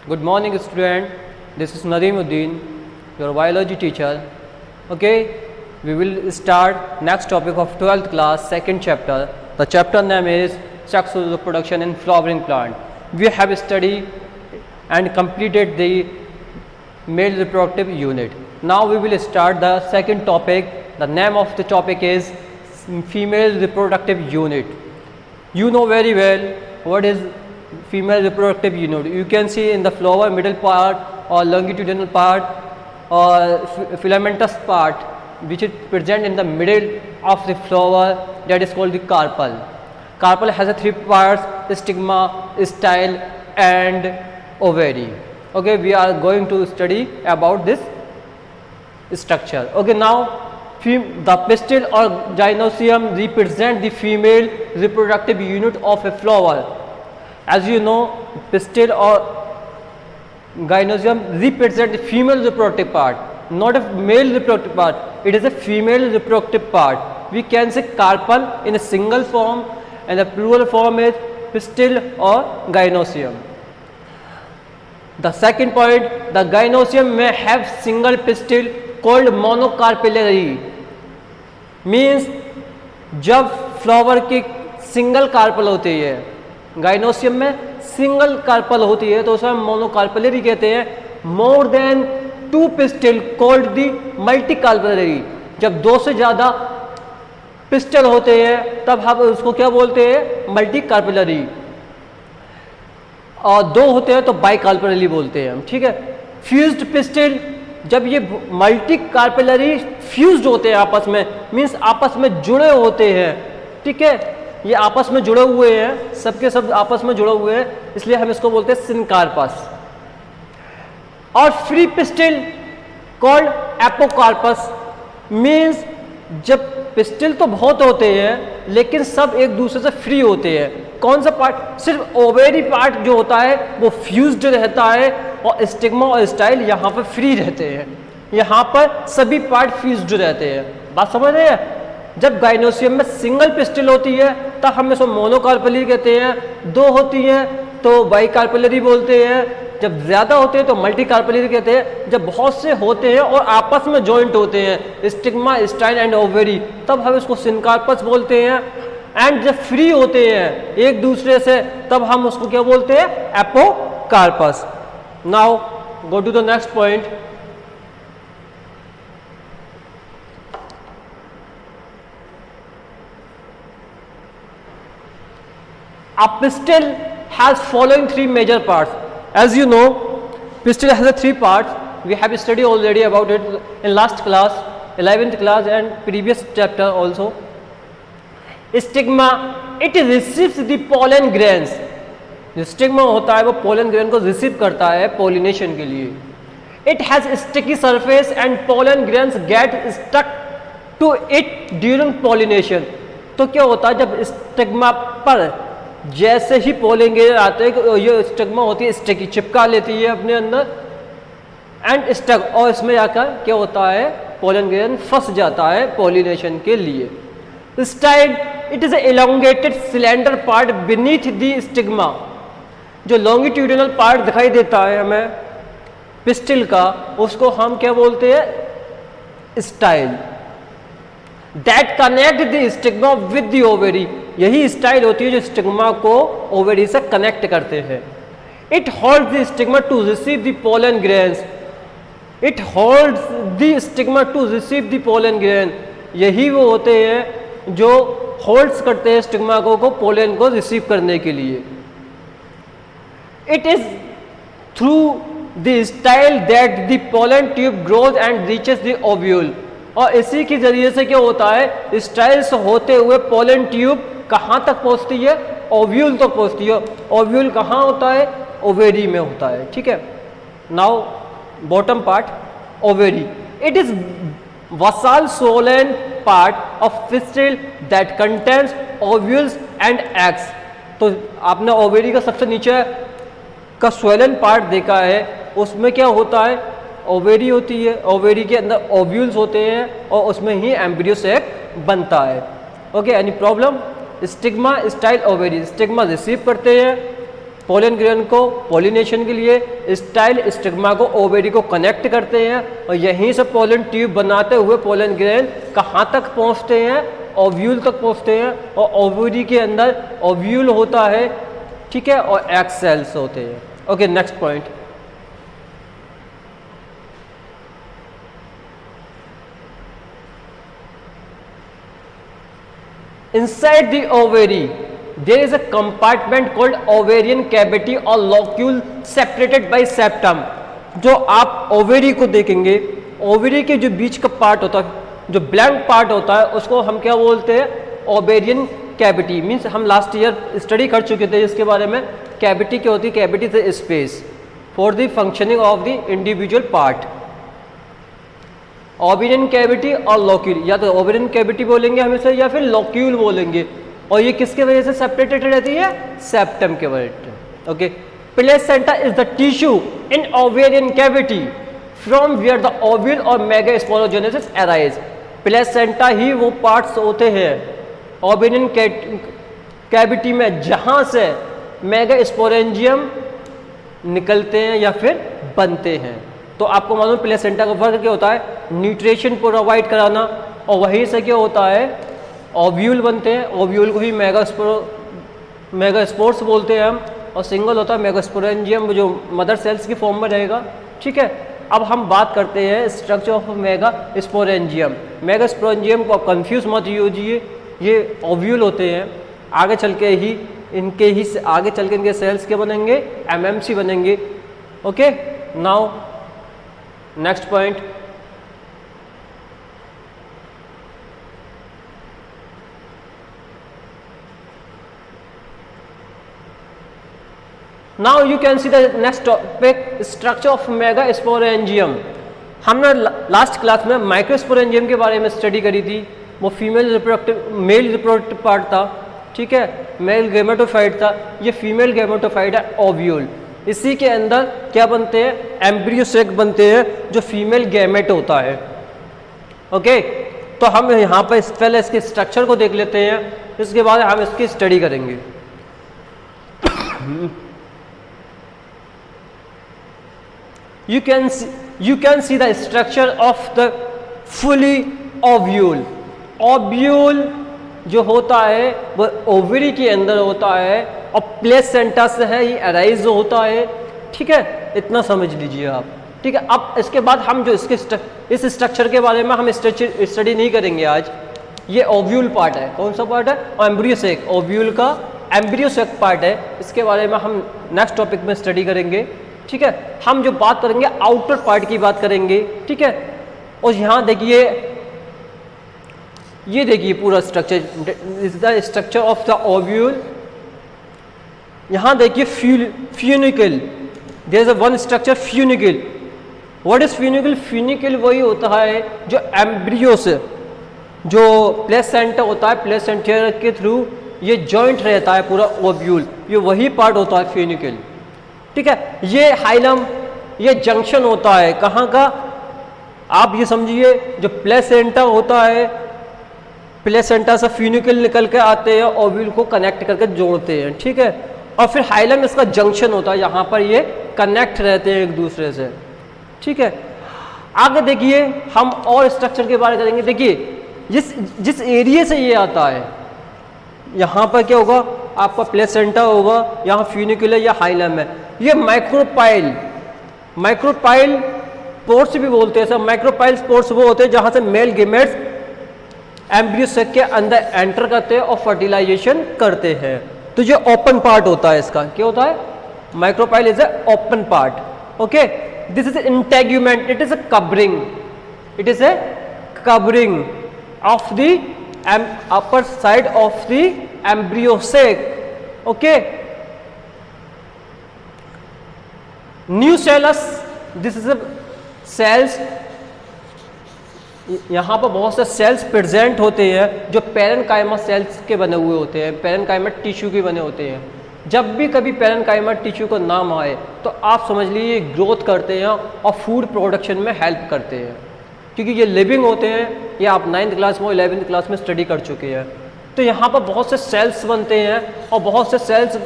Good morning, student. This is Nadeemuddin, your biology teacher. Okay, we will start next topic of 12th class, second chapter. The chapter name is sexual reproduction in flowering plant. We have studied and completed the male reproductive unit. Now we will start the second topic. The name of the topic is female reproductive unit. You know very well what is female reproductive unit. You can see in the flower middle part or longitudinal part or filamentous part which is present in the middle of the flower, that is called the carpel. Carpel has a three parts: stigma, style and ovary. Okay, we are going to study about this structure. Okay, now the pistil or gynosium represent the female reproductive unit of a flower. As you know, pistil or gynosium represent the female reproductive part, not a male reproductive part. It is a female reproductive part. We can say carpel in a single form, and the plural form is pistil or gynosium. The second point, the gynosium may have single pistil called monocarpellary. Means जब flower की single carpel होती है, gynoecium में single carpel होती है तो उसे monocarpellary कहते हैं. More than two pistil called the multicarpellary. जब दो से ज़्यादा पिस्टल होते हैं तब हम उसको क्या बोलते हैं? Multi carpellary. और दो होते हैं तो बाई कार्पलरी बोलते हैं हम. ठीक है. फ्यूज्ड पिस्टल, जब ये मल्टी कार्पेलरी फ्यूज्ड होते हैं आपस में, मीन्स आपस में जुड़े होते हैं. ठीक है, ये आपस में जुड़े हुए हैं, सबके सब आपस में जुड़े हुए हैं, इसलिए हम इसको बोलते हैं सिनकार्पस. और free pistil called apocarpous. Means जब पिस्टिल तो बहुत होते हैं लेकिन सब एक दूसरे से फ्री होते हैं. कौन सा पार्ट? सिर्फ ओवेरी पार्ट जो होता है वो फ्यूज्ड रहता है और स्टिग्मा और स्टाइल यहाँ पर फ्री रहते हैं. यहाँ पर सभी पार्ट फ्यूज्ड रहते हैं. बात समझ रहे हैं? जब गाइनोसियम में सिंगल पिस्टिल होती है तब हम इसको मोनोकार्पलरी कहते हैं. दो होती हैं तो बाईकार्पलरी बोलते हैं. जब ज़्यादा होते हैं तो मल्टी कार्पलरी कहते हैं. जब बहुत से होते हैं और आपस में जॉइंट होते हैं, स्टिग्मा, स्टाइल एंड ओवेरी, तब हम इसको सिनकार्पस बोलते हैं. एंड जब फ्री होते हैं एक दूसरे से तब हम उसको क्या बोलते हैं? Apocarpous. Now go to the next point. A pistil has following three major parts. As you know, pistil has a three parts. We have studied already about it in last class, 11th class and previous chapter also. Stigma, it receives the pollen grains. जो stigma होता है वो pollen grain को receive करता है pollination के लिए. It has sticky surface and pollen grains get stuck to it during pollination. तो क्या होता है, जब स्टिग्मा पर जैसे ही पोलन ग्रेन आते हैं, ये स्टिग्मा होती है स्टिकी, चिपका लेती है अपने अंदर एंड स्टक, और इसमें जाकर क्या होता है? पोलन ग्रेन फंस जाता है पोलिनेशन के लिए. Style, it is elongated cylinder part beneath the stigma. जो लॉन्गिट्यूडिनल पार्ट दिखाई देता है हमें पिस्टिल का, उसको हम क्या बोलते हैं? Style. That connect the stigma with the ovary. यही स्टाइल होती है जो स्टिग्मा को ओवेरी से कनेक्ट करते हैं. It holds the stigma to receive the pollen grains. It holds the stigma to receive the pollen grain. यही वो होते हैं जो होल्ड्स करते हैं स्टिग्मा को पोलन को रिसीव करने के लिए. It is through the style that the pollen tube grows and reaches the ovule. और इसी के जरिए से क्या होता है? स्टाइल से होते हुए पोलन ट्यूब कहाँ तक पहुँचती है? ओव्यूल तक पहुँचती है. ओव्यूल कहाँ होता है? ओवेरी में होता है. ठीक है. Now bottom part, ovary. It is basal swollen part of pistil that contains ovules and eggs. तो आपने ओवेरी का सबसे नीचे का स्वेलन पार्ट देखा है, उसमें क्या होता है? ओवेरी होती है, ओवेरी के अंदर ओव्यूल्स होते हैं और उसमें ही एम्ब्रियो सैक बनता है. Okay, any problem? Stigma, style, ovary. Stigma receive करते हैं पोलन ग्रेन को पोलिनेशन के लिए स्टाइल स्टिग्मा को ओवेरी को कनेक्ट करते हैं और यहीं से पोलन ट्यूब बनाते हुए पोलन ग्रेन कहाँ तक पहुँचते हैं, ओव्यूल तक पहुँचते हैं और ओवेरी के अंदर ओव्यूल होता है, ठीक है, और एग सेल्स होते हैं। Okay, next point. Inside the ovary, there is a compartment called ovarian cavity or locule separated by septum। जो आप ओवेरी को देखेंगे, ओवेरी के जो बीच का पार्ट होता है, जो ब्लैंक पार्ट होता है, उसको हम क्या बोलते हैं, ओवेरियन कैविटी। मीन्स हम लास्ट ईयर स्टडी कर चुके थे इसके बारे में। कैविटी क्या होती है, cavity is space for the functioning of the individual part. Ovarian cavity और लॉक्यूल, या तो ओवेरियन कैविटी बोलेंगे हमेशा या फिर लॉक्यूल बोलेंगे, और ये किसके वजह से सेपरेटेड रहती है, सेप्टम के वजह से। Okay, placenta is the tissue in ovarian cavity from where the ovule और मेगास्पोरोजेनेसिस अराइज। प्लेसेंटा ही वो पार्ट्स होते हैं ओवेरियन कैविटी में जहां से मेगास्पोरेंजियम निकलते हैं या फिर बनते हैं। तो आपको मालूम प्लेसेंटा का वर्क क्या होता है, न्यूट्रिशन प्रोवाइड कराना, और वहीं से क्या होता है, ओव्यूल बनते हैं। ओव्यूल को ही मेगास्पोर्स बोलते हैं हम, और सिंगल होता है मेगास्पोरेंजियम जो मदर सेल्स की फॉर्म में रहेगा, ठीक है। अब हम बात करते हैं स्ट्रक्चर ऑफ मेगास्पोरेंजियम। मेगास्पोरेंजियम को आप कंफ्यूज मत कीजिए, ये ओव्यूल होते हैं। आगे चल के इनके सेल्स के बनेंगे, एमएमसी बनेंगे। Okay, now next point. Now you can see the next topic, structure of megasporangium. हमने लास्ट क्लास में माइक्रोस्पोरेंजियम के बारे में स्टडी करी थी। वो मेल रिप्रोडक्टिव पार्ट था, ठीक है, मेल गैमेटोफाइट था, ये फीमेल गैमेटोफाइट है, ओव्यूल। इसी के अंदर क्या बनते हैं, एम्ब्रियो सेक बनते हैं, जो फीमेल गैमेट होता है। ओके, तो हम यहाँ पर पहले इसके स्ट्रक्चर को देख लेते हैं, इसके बाद हम इसकी स्टडी करेंगे। you can see the structure of the fully ovule। Ovule जो होता है वो ओवरी के अंदर होता है और प्लेसेंटा से है ये अराइज होता है, ठीक है, इतना समझ लीजिए आप, ठीक है। अब इसके बाद हम जो इस स्ट्रक्चर के बारे में हम स्टडी नहीं करेंगे आज। ये ओव्यूल पार्ट है, कौन सा पार्ट है, एम्ब्रियोसेक, ओव्यूल का एम्ब्रियोसेक पार्ट है। इसके बारे में हम नेक्स्ट टॉपिक में स्टडी करेंगे, ठीक है। हम जो बात करेंगे आउटर पार्ट की बात करेंगे, ठीक है। और यहाँ देखिए, ये देखिए पूरा structure, is the structure of the ovule. यहाँ देखिए funicle, there is a one structure funicle. What is funicle? Funicle वही होता है जो एम्ब्रियो से, जो प्लेसेंटा होता है, प्लेसेंटा के थ्रू ये जॉइंट रहता है पूरा ओव्यूल, ये वही पार्ट होता है फ्यूनिकल, ठीक है। ये हाइलम, ये जंक्शन होता है कहाँ का, आप ये समझिए, जो प्लेसेंटा होता है, प्लेसेंटा से फ्यूनिकल निकल के आते हैं, ओव्यूल को कनेक्ट करके जोड़ते हैं, ठीक है। और फिर हाइलम इसका जंक्शन होता है, यहाँ पर ये कनेक्ट रहते हैं एक दूसरे से, ठीक है। आगे देखिए हम और स्ट्रक्चर के बारे में करेंगे। देखिए जिस एरिया से ये आता है, यहाँ पर क्या होगा, आपका प्लेसेंटा होगा, यहाँ फ्यूनिकुलर या हाइलम है। ये माइक्रोपाइल पोर्स भी बोलते हैं सब। माइक्रोपाइल पोर्स वो होते हैं जहाँ से मेल गेमेट्स एम्ब्रियो सेक के अंदर एंटर करते हैं और फर्टिलाइजेशन करते हैं। तो ये ओपन पार्ट होता है, इसका क्या होता है, micropyle is a open part. Okay, this is integument, it is a covering, it is a covering of the upper side of the embryo sac। okay, nucellus, this is a cells। यहाँ पर बहुत से cells present होते हैं जो parenchyma sales के बने हुए होते हैं, पेरेन्काइमा टिश्यू के बने होते हैं। जब भी कभी पेरेन्काइमा टिश्यू का नाम आए तो आप समझ लीजिए ग्रोथ करते हैं और फूड प्रोडक्शन में हेल्प करते हैं, क्योंकि ये लिविंग होते हैं। ये आप 9th क्लास में 11th क्लास में स्टडी कर चुके हैं। तो यहाँ पर बहुत से सेल्स बनते हैं और बहुत से सेल्स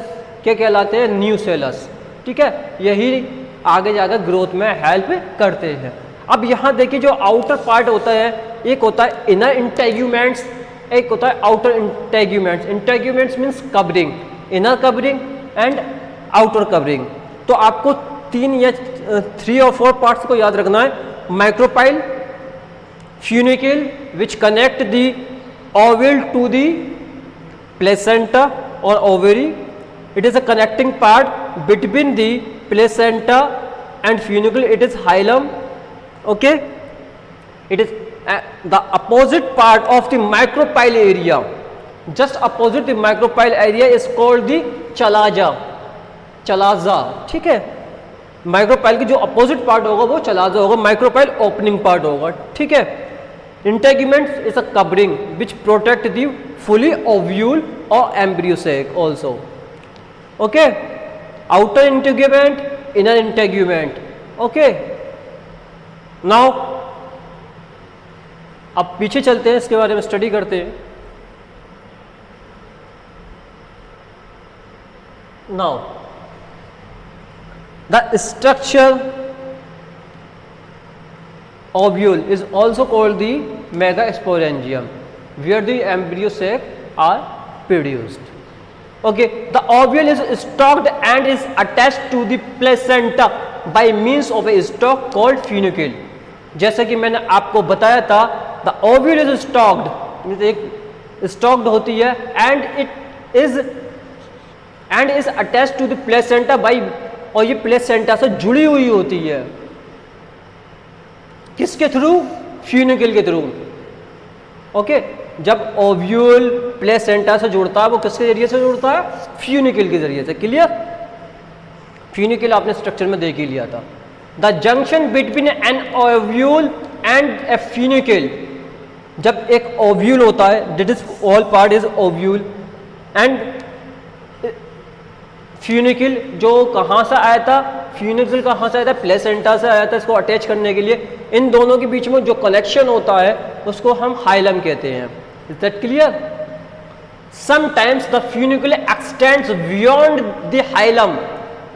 क्या कहलाते हैं, न्यूसेलस। ठीक है, यही आगे जाकर ग्रोथ में हेल्प करते हैं। अब यहाँ देखिए जो आउटर पार्ट होता है, एक होता है इनर इंटेग्यूमेंट्स, एक होता है outer integuments. Integuments means covering, inner covering and outer covering. तो आपको 3 या 3 और 4 पार्ट्स को याद रखना है। Micropyle, funicle which connect the ovule to the placenta और ovary. It is a connecting part between the placenta and funicle. It is hilum. Okay, it is the opposite part of the micropyle area, just opposite the micropyle area is called the chalaza. Chalaza, ठीक है, micropyle की जो opposite part होगा वो chalaza होगा, micropyle opening part होगा। ठीक है, integument is a covering which protect the fully ovule और embryo sac also. Okay, outer integument, inner integument. Okay, now अब पीछे चलते हैं, इसके बारे में स्टडी करते हैं। Now the structure ovule is also called the megasporangium where the embryo sac are produced. Okay, the ovule is stalked and is attached to the placenta by means of a stalk called funicle. जैसे कि मैंने आपको बताया था, the ovule is stalked, एक stalked होती है and is attached to the placenta by, और ये placenta से जुड़ी हुई होती है किसके थ्रू, फ्यूनिकल के थ्रू। ओके, जब ओव्यूल प्लेसेंटा से जुड़ता है वो किसके जरिए से जुड़ता है, फ्यूनिकल के जरिए से। क्लियर, फ्यूनिकल आपने स्ट्रक्चर में देख ही लिया था। The junction between an ovule and a funicle, जब एक ओव्यूल होता है, this is all part is ovule and funicle, जो कहाँ से आया था, फ्यूनिकल कहाँ से आया था, प्लेसेंटा से आया था इसको अटैच करने के लिए। इन दोनों के बीच में जो कनेक्शन होता है उसको हम हाइलम कहते हैं। Is that clear? Sometimes the funicle extends beyond the hilum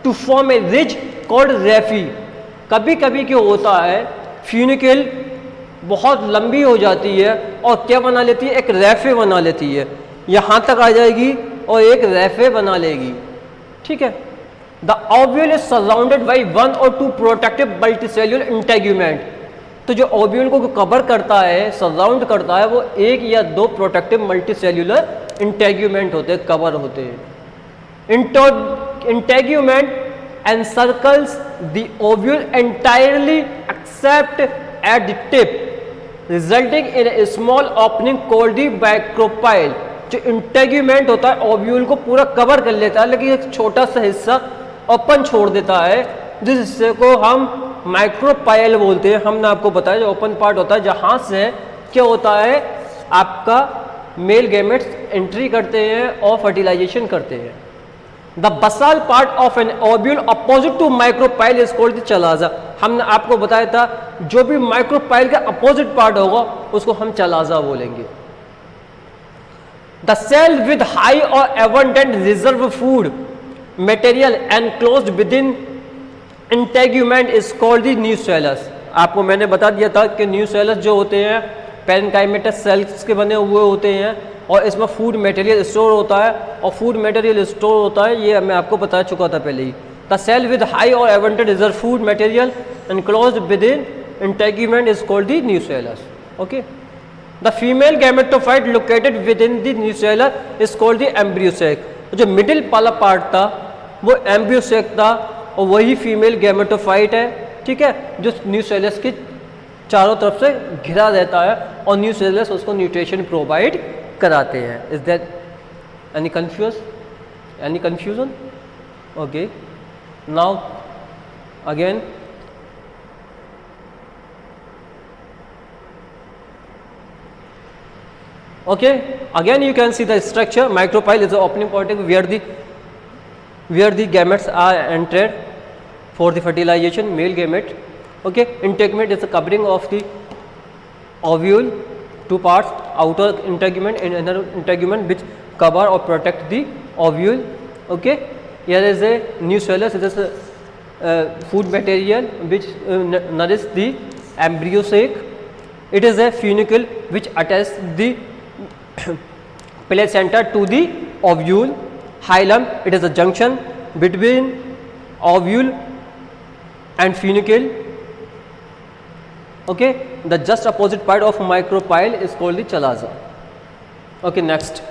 to form a ridge called raphe. कभी कभी क्या होता है, फ्यूनिकल बहुत लंबी हो जाती है और क्या बना लेती है, एक रेफे बना लेती है, यहाँ तक आ जाएगी और एक रेफे बना लेगी। ठीक है, the ovule is surrounded by 1 or 2 protective multicellular integument. तो जो ओव्यूल को कवर करता है, सराउंड करता है, वो 1 या 2 प्रोटेक्टिव मल्टीसेल्यूलर इंटेग्यूमेंट होते हैं, कवर होते हैं। Integument encircles the ovule entirely except at the tip, resulting in a small opening called the micropyle. जो इंटेग्यूमेंट होता है ओव्यूल को पूरा कवर कर लेता है, लेकिन एक छोटा सा हिस्सा ओपन छोड़ देता है, जिस हिस्से को हम माइक्रोपाइल बोलते हैं। हमने आपको बताया जो ओपन पार्ट होता है, जहाँ से क्या होता है, आपका मेल गैमेट्स एंट्री करते हैं और फर्टिलाइजेशन करते हैं। The basal part of an ovule opposite to micropyle is called the chalaza. हमने आपको बताया था जो भी माइक्रोपाइल का अपोजिट पार्ट होगा उसको हम चलाजा बोलेंगे। द सेल विद हाई और abundant reserve food material enclosed within integument is called the nucellus. आपको मैंने बता दिया था कि न्यूसेलस जो होते हैं पेरेन्काइमेटस सेल्स के बने हुए होते हैं और इसमें फूड मटेरियल स्टोर होता है, और फूड मटेरियल स्टोर होता है, ये मैं आपको बता चुका था पहले ही। द सेल विद हाई और abundant reserve food material enclosed within integument is called the nucellus. Okay, the female gametophyte located within the nucellus is called the embryo sac. जो मिडिल वाला part था वो embryo sac था और वही female gametophyte है। ठीक है, जो न्यूसेलस के चारों तरफ से घिरा रहता है और न्यूसेलस उसको न्यूट्रिशन प्रोवाइड कराते हैं। Is that any confusion? Okay, now again okay, again you can see the structure. Micropyle is the opening part where the gametes are entered for the fertilization, male gamete. Okay, integument is the covering of the ovule, 2 parts, outer integument and inner integument which cover or protect the ovule. Okay, here is a nucellus, it is a food material which nourishes the embryo sac. It is a funicle which attaches the placenta to the ovule. Hilum, it is a junction between ovule and funicle. Okay, the just opposite part of micropyle is called the chalaza. Okay, next.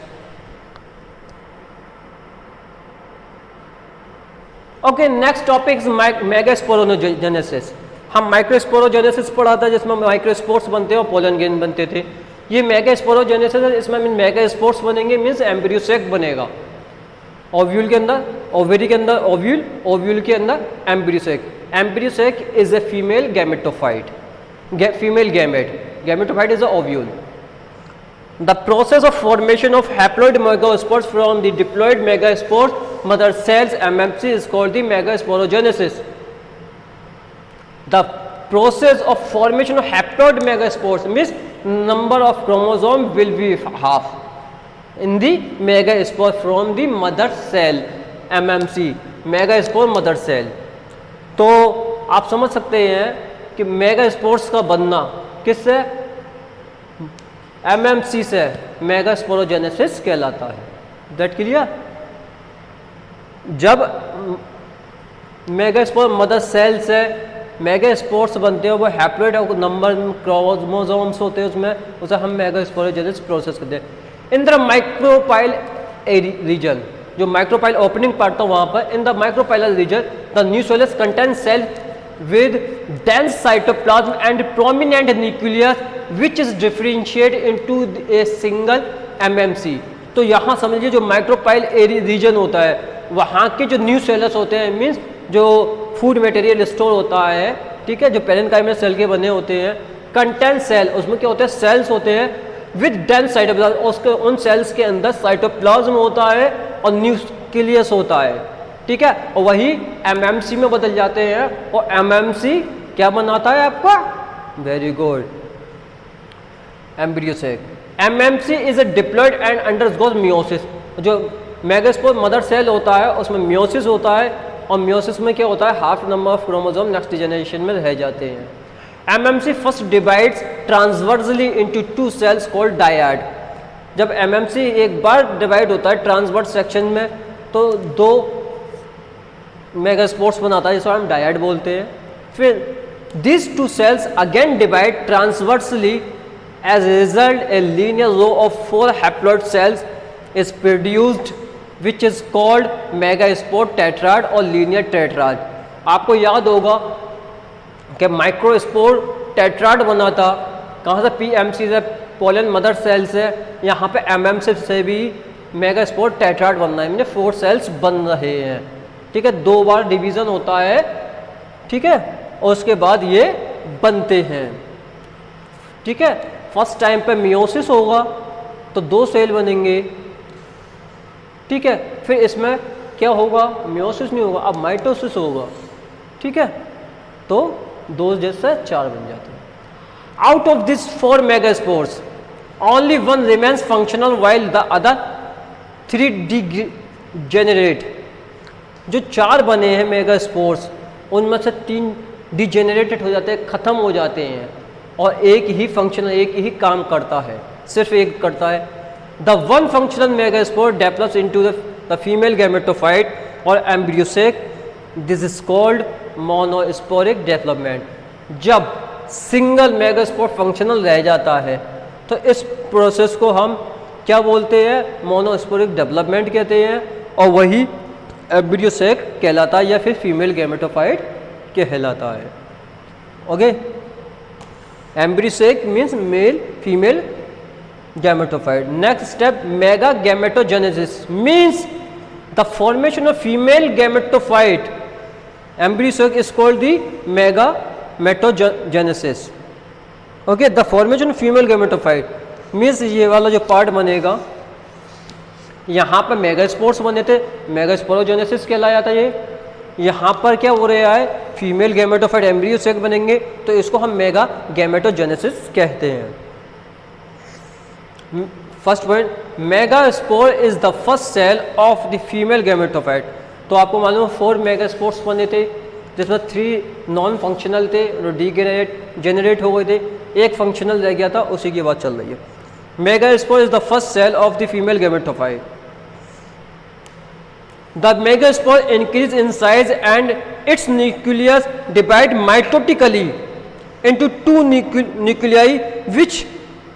Okay, next topic is megasporogenesis. हम microsporogenesis पढ़ा था जिसमें microspores बनते हैं और pollen grain बनते थे. ये मेगास्पोरोजेनेसिस है, इसमें मेगास्पोर्स बनेंगे, मीन्स एम्ब्रियो सेक बनेगा. ओव्यूल के अंदर, ओवेरी के अंदर ओव्यूल, ओव्यूल के अंदर embryo sac. Embryo sac is a female gametophyte, female gamete. Gametophyte is a ovule. The process of formation of haploid megaspores from the diploid megaspore mother cells MMC is called the megasporogenesis. The process of formation of haploid megaspores means number of chromosomes will be half in the megaspore from the mother cell MMC, megaspore mother cell. तो आप समझ सकते हैं कि megaspores का बनना किससे, MMC से, मेगास्पोरोजेनेसिस कहलाता है. That clear. जब मेगास्पोर मदर सेल से मेगास्पोर्स बनते हैं, वो हैप्लोइड नंबर क्रोमोसोम्स होते हैं उसमें, उसे हम मेगास्पोरोजेनेसिस प्रोसेस करते हैं. इन द माइक्रोपाइल रीजन, जो माइक्रोपाइल ओपनिंग पार्ट था वहां पर, in the micropylar region the nucleus contain cell with dense cytoplasm and prominent nucleus which is differentiated into a single MMC. तो यहाँ समझिए जो माइक्रोपाइल रीजन होता है वहाँ के जो न्यूक्लियस होते हैं, मीन्स जो फूड मटेरियल स्टोर होता है, ठीक है, जो पेरेन्काइमल सेल के बने होते हैं, कंटेंट सेल, उसमें क्या होते हैं, सेल्स होते हैं विद डेंस साइटोप्लाज्म, उसके उन सेल्स के अंदर साइटोप्लाज्म होता है और न्यूक्लियस होता है, ठीक है, और वही एमएमसी में बदल जाते हैं. और एमएमसी क्या बनाता है आपका, very good, embryo sac. MMC is a diploid and undergoes meiosis. जो मेगास्पोर मदर सेल होता है उसमें मियोसिस होता है, और मियोसिस में क्या होता है, half number of chromosome next generation में रह जाते हैं. MMC first divides transversely into two cells called dyad. जब एमएमसी एक बार डिवाइड होता है ट्रांसवर्स सेक्शन में, तो दो मेगास्पोर्स बनाता है जिसको हम डायड बोलते हैं. फिर this two cells again divide transversely, as a result a linear row of 4 haploid cells is produced which is called megaspore tetrad और लीनियर टेट्राड. आपको याद होगा कि माइक्रोस्पोर टेट्राड बना था कहाँ से, पीएमसी से, पोलन मदर सेल से. यहाँ पे एमएमसी से भी मेगास्पोर टेट्राड बनना है, मतलब 4 सेल्स बन रहे हैं, ठीक है, 2 बार डिवीजन होता है, ठीक है, और उसके बाद ये बनते हैं, ठीक है. फर्स्ट टाइम पे मियोसिस होगा तो 2 सेल बनेंगे, ठीक है. फिर इसमें क्या होगा, मियोसिस नहीं होगा, अब माइटोसिस होगा, ठीक है, तो 2 जैसे 4 बन जाते हैं. Out of this 4 megaspores only 1 remains functional while the other 3 degenerate. जो 4 बने हैं मेगास्पोर्स, उनमें से 3 डिजेनरेटेड हो जाते हैं, ख़त्म हो जाते हैं, और एक ही फंक्शनल, एक ही काम करता है, सिर्फ एक करता है. The one functional megaspore develops into the female gametophyte और embryo sac. This is called monosporic development. जब सिंगल मेगास्पोर फंक्शनल रह जाता है तो इस प्रोसेस को हम क्या बोलते हैं, मोनोस्पोरिक डेवलपमेंट कहते हैं, और वही एम्ब्रियो सेक कहलाता है या फिर फीमेल गैमेटोफाइट कहलाता है. Okay, embryo sac means male female gametophyte. Next step, mega gametogenesis means the formation of female gametophyte. Embryo sac is called the mega gametogenesis. Okay, the formation of female gametophyte means ये वाला जो part बनेगा, यहाँ पर megaspores बने थे, megasporogenesis कहलाया था ये. यहाँ पर क्या हो रहा है, फीमेल गैमेटोफाइट एम्ब्रियो सेक बनेंगे, तो इसको हम मेगा गैमेटोजेनेसिस कहते हैं. First point, megaspore is the first cell of the female gametophyte. तो आपको मालूम 4 मेगास्पोर्स बने थे, जिसमें 3 नॉन फंक्शनल थे, जनरेट हो गए थे, एक फंक्शनल रह गया था, उसी की बात चल रही है। Megaspore is the first cell of the female gametophyte. The megaspore increase in size and its nucleus divide mitotically into 2 nuclei which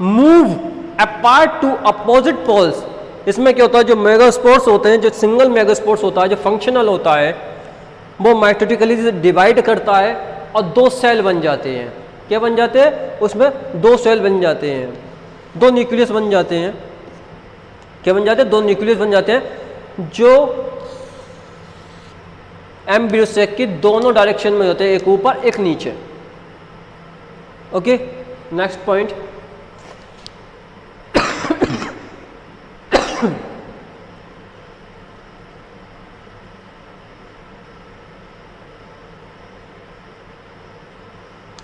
move apart to opposite poles। इसमें क्या होता है, जो मेगास्पोर्स होते हैं, जो सिंगल मेगास्पोर्स होता है, जो फंक्शनल होता है, वो माइटोटिकली से डिवाइड करता है और 2 सेल बन जाते हैं। क्या बन जाते हैं? उसमें 2 सेल बन जाते हैं, 2 न्यूक्लियस बन जाते हैं। क्या बन जाते हैं? 2 न्यूक्लियस बन जाते हैं, जो एम्ब्रियो सेक की दोनों डायरेक्शन में होते हैं, एक ऊपर एक नीचे। Okay, next point.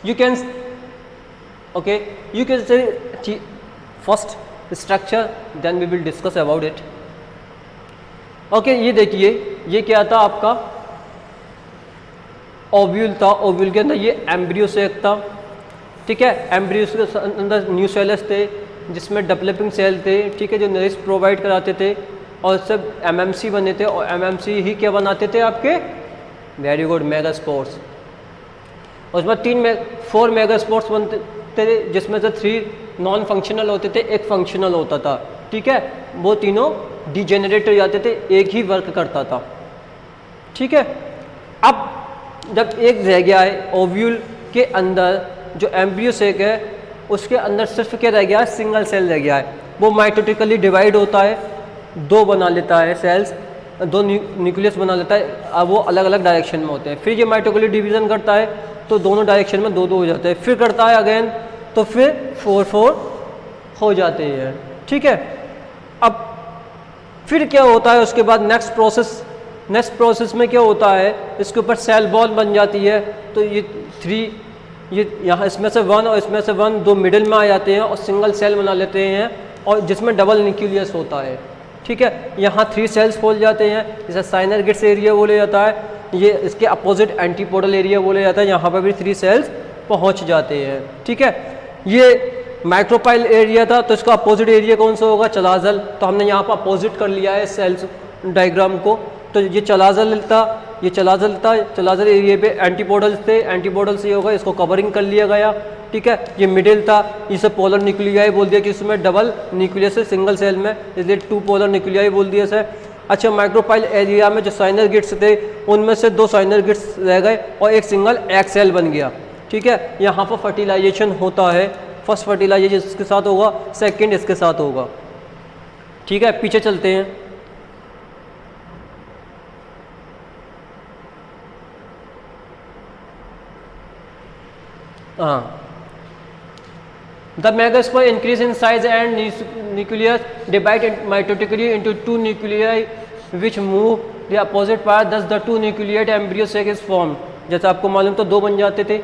you can say first structure, then we will discuss about it। Okay, ये देखिए, ये क्या था आपका ओव्यूल था, ओव्यूल के अंदर ये एम्ब्रियो सेक था, ठीक है। एम्ब्रियो के अंदर न्यूसेलस थे, जिसमें डेवलपिंग सेल थे, ठीक है, जो नरिश प्रोवाइड कराते थे, और सब एमएमसी बने थे, और एमएमसी ही क्या बनाते थे आपके, वेरी गुड, मेगास्पोर्स। उसमें 4 मेगास्पोर्स बनते थे, जिसमें से 3 नॉन फंक्शनल होते थे, एक फंक्शनल होता था, ठीक है। वो तीनों डिजेनरेट हो जाते थे, एक ही वर्क करता था, ठीक है। अब जब एक रह गया है ओव्यूल के अंदर, जो एम्ब्रियो सेक है, उसके अंदर सिर्फ क्या रह गया है, सिंगल सेल रह गया है। वो माइटोटिकली डिवाइड होता है, 2 बना लेता है सेल्स, 2 न्यूक्लियस बना लेता है। अब वो अलग अलग डायरेक्शन में होते हैं। फिर ये माइटोटिकली डिवीजन करता है, तो दोनों डायरेक्शन में 2-2 हो जाते हैं। फिर करता है अगेन, तो फिर 4-4 हो जाते हैं, ठीक है। अब फिर क्या होता है उसके बाद, नेक्स्ट प्रोसेस में क्या होता है, इसके ऊपर सेल बॉल बन जाती है। तो ये 3, ये यहाँ इसमें से 1 और इसमें से 1, 2 मिडिल में आ जाते हैं और सिंगल सेल बना लेते हैं, और जिसमें डबल न्यूक्लियस होता है, ठीक है। यहाँ 3 सेल्स खोल जाते हैं, जिसे साइनरगिट्स एरिया बोले जाता है। ये इसके अपोजिट एंटीपोडल एरिया बोले जाता है, यहाँ पर भी 3 सेल्स पहुँच जाते हैं, ठीक है। ये माइक्रोपाइल एरिया था, तो इसका अपोजिट एरिया कौन सा होगा, चलाजल। तो हमने यहाँ पर अपोजिट कर लिया है सेल्स डायग्राम को। तो ये चलाजल था, चलाजल एरिया पे एंटीपोडल्स थे, एंटीपोडल से होगा, इसको कवरिंग कर लिया गया, ठीक है। ये मिडिल था, इसे पोलर न्यूक्लियाई बोल दिया कि इसमें डबल न्यूक्लियस है सिंगल सेल में, इसलिए 2 पोलर न्यूक्लियाई बोल दिया सर। अच्छा, माइक्रोपाइल एरिया में जो साइनरगिट्स थे, उनमें से 2 साइनरगिट्स रह गए और एक सिंगल एग सेल बन गया, ठीक है। यहाँ पर फर्टिलाइजेशन होता है, फर्स्ट फर्टिलाइजेशन इसके साथ होगा, सेकेंड इसके साथ होगा, ठीक है। पीछे चलते हैं। The megaspore increase in size and nucleus divide mitotically into 2 nuclei which move the opposite path. Thus the 2 nucleate embryo sac is formed. जैसा आपको मालूम तो 2 बन जाते थे।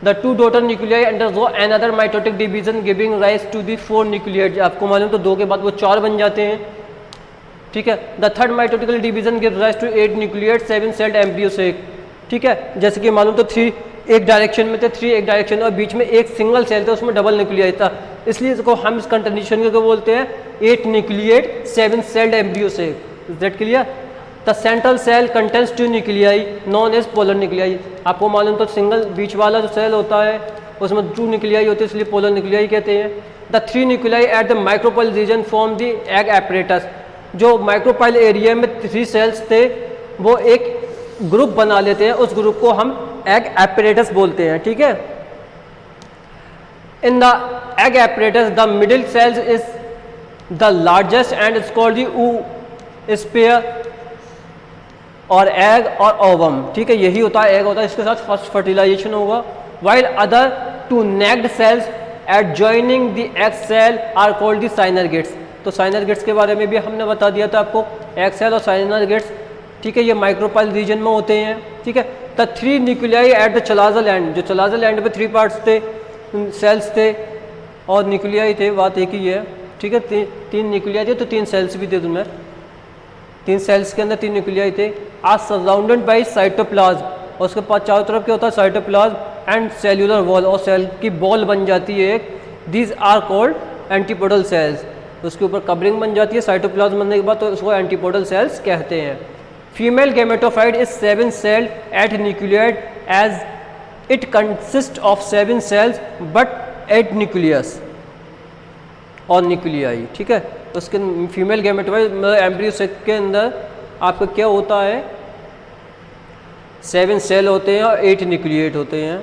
The 2 daughter nuclei undergo another mitotic division giving rise to the 4 nucleates. आपको मालूम तो 2 के बाद वो 4 बन जाते हैं, ठीक है। The third mitotical division gives rise to 8 nucleates 7 celled embryo sac, ठीक है। जैसे कि मालूम तो 3 एक डायरेक्शन में थे, 3 एक डायरेक्शन और बीच में एक सिंगल सेल था, उसमें डबल न्यूक्लियाई था, इसलिए इसको हम इस कंडीशन को बोलते हैं 8 nucleate 7 celled embryo sac. Is that clear? The central cell contains 2 nuclei known as polar nuclei. आपको मालूम तो सिंगल बीच वाला जो सेल होता है उसमें 2 न्यूक्लियाई होते हैं, इसलिए पोलर न्यूक्लियाई कहते हैं। The 3 nuclei at the micropyle region form the egg apparatus. जो माइक्रोपाइल एरिया में 3 सेल्स थे वो एक ग्रुप बना लेते हैं, उस ग्रुप को हम एग एपरेटस बोलते हैं, ठीक है। In the egg apparatus the middle cells is the largest and it's called the oosphere और एग और ओवम, ठीक है। यही होता है, एग होता है, इसके साथ फर्स्ट फर्टिलाइजेशन होगा। while other two necked cells adjoining the egg cell are called the synergates। तो साइनरगेट्स के बारे में भी हमने बता दिया था आपको, एग सेल और साइनरगेट्स, ठीक है, ये माइक्रोपाइल रीजन में होते हैं, ठीक है। The 3 nuclei at the chalazal end, जो चलाजल एंड पे 3 पार्ट्स थे, सेल्स थे और न्यूक्लियाई थे, बात एक ही है, ठीक है। 3 न्यूक्लियाई थे तो 3 सेल्स भी थे, तुम्हें 3 सेल्स के अंदर 3 न्यूक्लियाई थे, आर सराउंडेड बाई साइटोप्लाज्म, और उसके पास चारों तरफ क्या होता है साइटोप्लाज्म एंड सेल्यूलर वॉल, और सेल की बॉल बन जाती है एक, these are called antipodal cells, उसके ऊपर कवरिंग बन जाती है साइटोप्लाज्म बनने के बाद, तो उसको एंटीपोडल सेल्स कहते हैं। Female gametophyte is 7 celled eight nucleated as it consist of 7 cells but eight nucleus और न्यूक्लियाई, ठीक है। उसके फीमेल गैमेटोफाइट मतलब एम्ब्रियो सेक के अंदर आपका क्या होता है 7 सेल होते हैं और 8 न्यूक्लिएट होते हैं,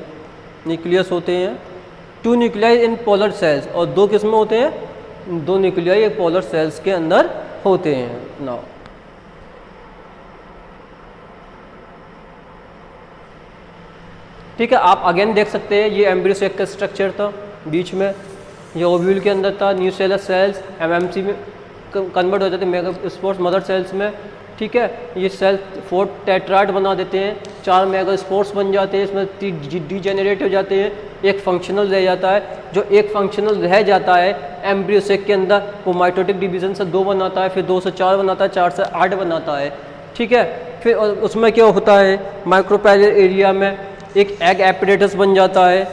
न्यूक्लियस होते हैं। 2 न्यूक्लियाई इन पोलर सेल्स, और 2 किस में होते हैं, 2 न्यूक्लियाई एक पोलर सेल्स के अंदर होते हैं। नाउ ठीक है, आप अगेन देख सकते हैं ये एम्ब्रियो सेक का स्ट्रक्चर था, बीच में ये ओव्यूल के अंदर था, न्यूसेलर सेल्स एमएमसी में कन्वर्ट हो जाते हैं मेगास्पोर्स मदर सेल्स में, ठीक है। ये सेल 4 टेट्राड बना देते हैं, 4 मेगास्पोर्स बन जाते हैं, इसमें डीजेनरेट हो जाते हैं, एक फंक्शनल रह जाता है। जो एक फंक्शनल रह जाता है एम्ब्रियो सेक के अंदर वो माइटोटिक डिवीजन से 2 बनाता है, फिर 2 से 4 बनाता है, 4 से 8 बनाता है, ठीक है। फिर उसमें क्या होता है माइक्रोपैरियर एरिया में एक एग एपिडेटस बन जाता है,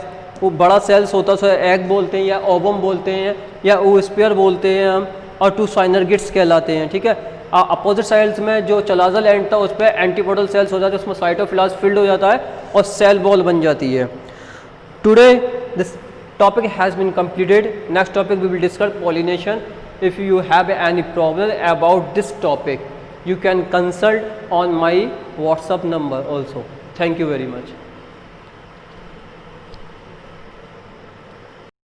वो बड़ा सेल्स होता है उसे एग बोलते हैं या ओवम बोलते हैं या ओस्पियर बोलते हैं हम, और 2 साइनरगिट्स कहलाते हैं, ठीक है। अपोजिट साइड्स में जो चलाजल एंड था उस पर एंटीपोडल सेल्स हो जाते हैं, उसमें साइटोप्लाज्म फिल्ड हो जाता है और सेल वॉल बन जाती है। Today this topic has been completed, next topic we will discuss pollination. If you have any problem about this topic you can consult on my WhatsApp number also. Thank you very much.